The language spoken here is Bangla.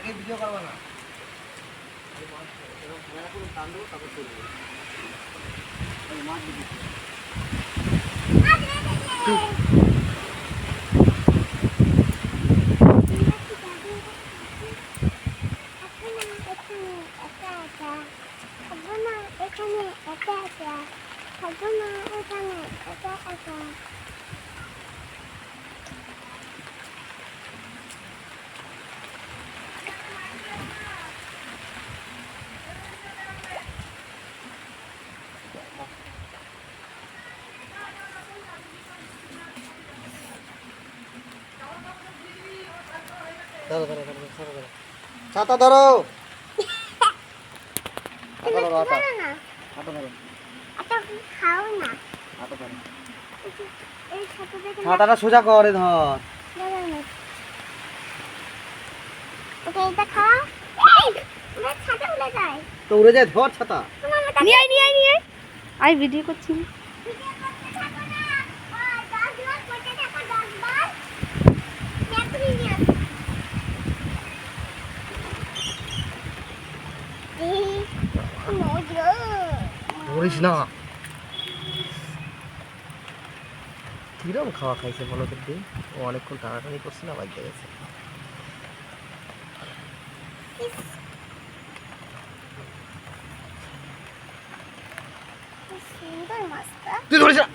আগে ভিডিও করবা না ধরো ধরো ধরো ধরো ধরো ছাতা ধরো আটা ধরো আটা আটা ধরো আটা খাও না আটা ধরো এই ছাতা দেখে ছাতাটা সোজা করে ধর ওকে এটা খাও এই আমার ছাতা উড়ে যায় তো উড়ে যায় ধর ছাতা নিয়ে আয় আমি ভিডিও করছি ধরিস না কিরম খাওয়া খাইছে বলো তো দিন ও অনেকক্ষণ টানাটানি করছে না বাড়িতে গেছে সুন্দর মাছটা তুই ধরিস না